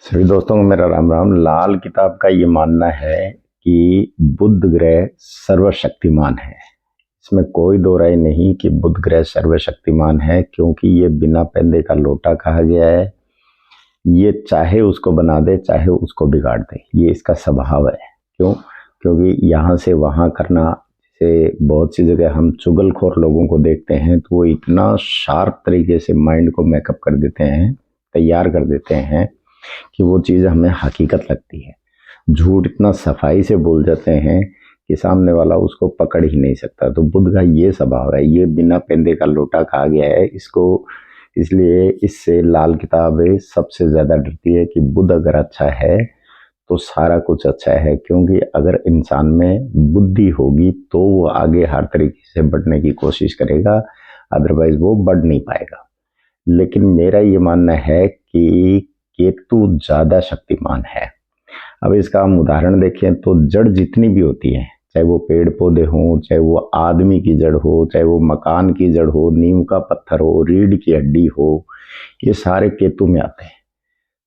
सभी दोस्तों को मेरा राम राम। लाल किताब का ये मानना है कि बुध ग्रह सर्वशक्तिमान है। इसमें कोई दो राय नहीं कि बुध ग्रह सर्वशक्तिमान है, क्योंकि ये बिना पैदे का लोटा कहा गया है। ये चाहे उसको बना दे चाहे उसको बिगाड़ दे, ये इसका स्वभाव है। क्यों? क्योंकि यहाँ से वहाँ करना से बहुत सी जगह हम चुगलखोर लोगों को देखते हैं तो वो इतना शार्प तरीके से माइंड को मेकअप कर देते हैं, तैयार कर देते हैं कि वो चीज़ हमें हकीकत लगती है। झूठ इतना सफाई से बोल जाते हैं कि सामने वाला उसको पकड़ ही नहीं सकता। तो बुध का ये स्वभाव है, ये बिना पेंदे का लोटा कहा गया है इसको। इसलिए इससे लाल किताबें सबसे ज़्यादा डरती है कि बुध अगर अच्छा है तो सारा कुछ अच्छा है। क्योंकि अगर इंसान में बुद्धि होगी तो वो आगे हर तरीके से बढ़ने की कोशिश करेगा, अदरवाइज वो बढ़ नहीं पाएगा। लेकिन मेरा ये मानना है कि केतु ज़्यादा शक्तिमान है। अब इसका हम उदाहरण देखें तो जड़ जितनी भी होती है, चाहे वो पेड़ पौधे हों, चाहे वो आदमी की जड़ हो, चाहे वो मकान की जड़ हो, नीम का पत्थर हो, रीढ़ की हड्डी हो, ये सारे केतु में आते हैं।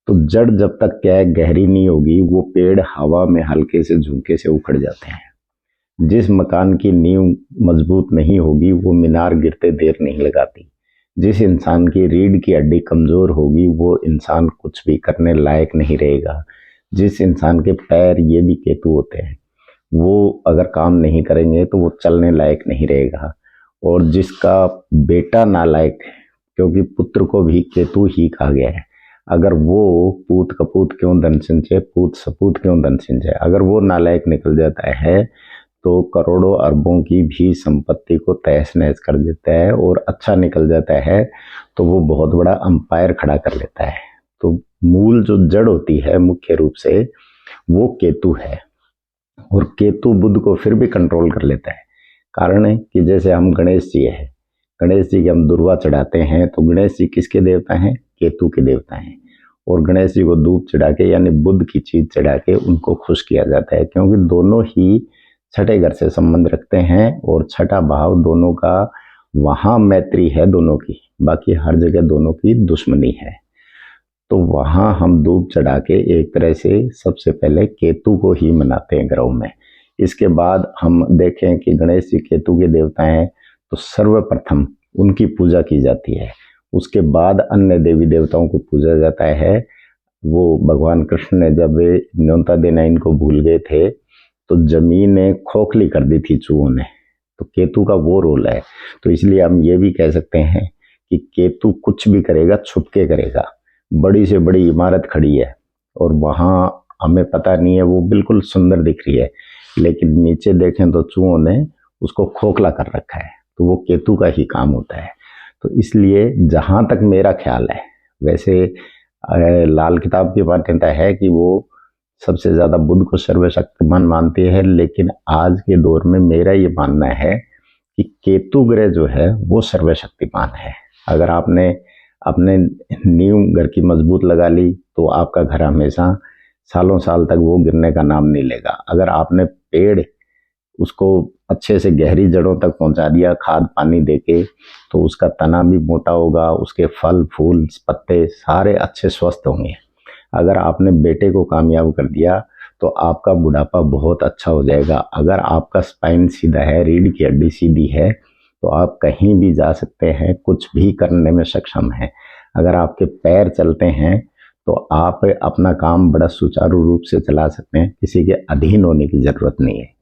तो जड़ जब तक क्या है गहरी नहीं होगी, वो पेड़ हवा में हल्के से झुंके से उखड़ जाते हैं। जिस मकान की नींव मजबूत नहीं होगी वो मीनार गिरते देर नहीं लगाती। जिस इंसान की रीढ़ की हड्डी कमजोर होगी वो इंसान कुछ भी करने लायक नहीं रहेगा। जिस इंसान के पैर, ये भी केतु होते हैं, वो अगर काम नहीं करेंगे तो वो चलने लायक नहीं रहेगा। और जिसका बेटा नालायक है, क्योंकि पुत्र को भी केतु ही कहा गया है, अगर वो पूत कपूत क्यों धन सिंचे, पूत सपूत क्यों धन सिंचे, अगर वो नालायक निकल जाता है तो करोड़ों अरबों की भी संपत्ति को तहस नहस कर देता है। और अच्छा निकल जाता है तो वो बहुत बड़ा अंपायर खड़ा कर लेता है। तो मूल जो जड़ होती है मुख्य रूप से वो केतु है, और केतु बुध को फिर भी कंट्रोल कर लेता है। कारण है कि जैसे हम गणेश जी है, गणेश जी के हम दुर्वा चढ़ाते हैं तो गणेश जी किसके देवता हैं? केतु के देवता हैं। और गणेश जी को धूप चढ़ा के यानी बुध की चीज चढ़ा के उनको खुश किया जाता है, क्योंकि दोनों ही छठे घर से संबंध रखते हैं। और छठा भाव दोनों का, वहां मैत्री है दोनों की, बाकी हर जगह दोनों की दुश्मनी है। तो वहां हम धूप चढ़ा के एक तरह से सबसे पहले केतु को ही मनाते हैं ग्रहों में। इसके बाद हम देखें कि गणेश जी केतु के देवता हैं तो सर्वप्रथम उनकी पूजा की जाती है। उसके बाद अन्य देवी देवताओं को पूजा जाता है। वो भगवान कृष्ण ने जब न्योता देना इनको भूल गए थे तो जमीन खोखली कर दी थी चूहों ने, तो केतु का वो रोल है। तो इसलिए हम ये भी कह सकते हैं कि केतु कुछ भी करेगा छुप के करेगा। बड़ी से बड़ी इमारत खड़ी है और वहां हमें पता नहीं है, वो बिल्कुल सुंदर दिख रही है, लेकिन नीचे देखें तो चूहों ने उसको खोखला कर रखा है, तो वो केतु का ही काम होता है। तो इसलिए जहां तक मेरा ख्याल है, वैसे लाल किताब की मान्यता है कि वो सबसे ज्यादा बुध को सर्वशक्तिमान मानती है। लेकिन आज के दौर में मेरा ये मानना है कि केतु ग्रह जो है वो सर्वशक्तिमान है। अगर आपने अपने नींव घर की मजबूत लगा ली तो आपका घर हमेशा सालों साल तक वो गिरने का नाम नहीं लेगा। अगर आपने पेड़ उसको अच्छे से गहरी जड़ों तक पहुंचा दिया खाद पानी देके, तो उसका तना भी मोटा होगा, उसके फल फूल पत्ते सारे अच्छे स्वस्थ होंगे। अगर आपने बेटे को कामयाब कर दिया तो आपका बुढ़ापा बहुत अच्छा हो जाएगा। अगर आपका स्पाइन सीधा है, रीढ़ की हड्डी सीधी है, तो आप कहीं भी जा सकते हैं, कुछ भी करने में सक्षम हैं। अगर आपके पैर चलते हैं तो आप अपना काम बड़ा सुचारू रूप से चला सकते हैं, किसी के अधीन होने की जरूरत नहीं है।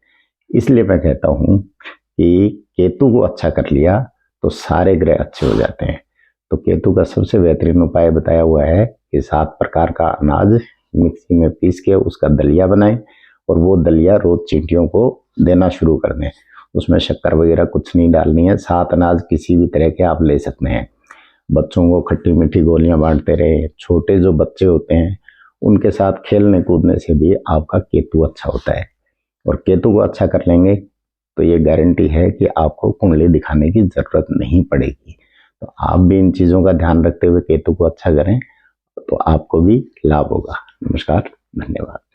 इसलिए मैं कहता हूँ कि केतु को अच्छा कर लिया तो सारे ग्रह अच्छे हो जाते हैं। तो केतु का सबसे बेहतरीन उपाय बताया हुआ है कि 7 प्रकार का अनाज मिक्सी में पीस के उसका दलिया बनाएं, और वो दलिया रोज चींटियों को देना शुरू कर दें। उसमें शक्कर वगैरह कुछ नहीं डालनी है। 7 अनाज किसी भी तरह के आप ले सकते हैं। बच्चों को खट्टी मीठी गोलियां बांटते रहे। छोटे जो बच्चे होते हैं उनके साथ खेलने कूदने से भी आपका केतु अच्छा होता है। और केतु को अच्छा कर लेंगे तो ये गारंटी है कि आपको कुंडली दिखाने की जरूरत नहीं पड़ेगी। तो आप भी इन चीज़ों का ध्यान रखते हुए केतु को अच्छा करें तो आपको भी लाभ होगा। नमस्कार, धन्यवाद।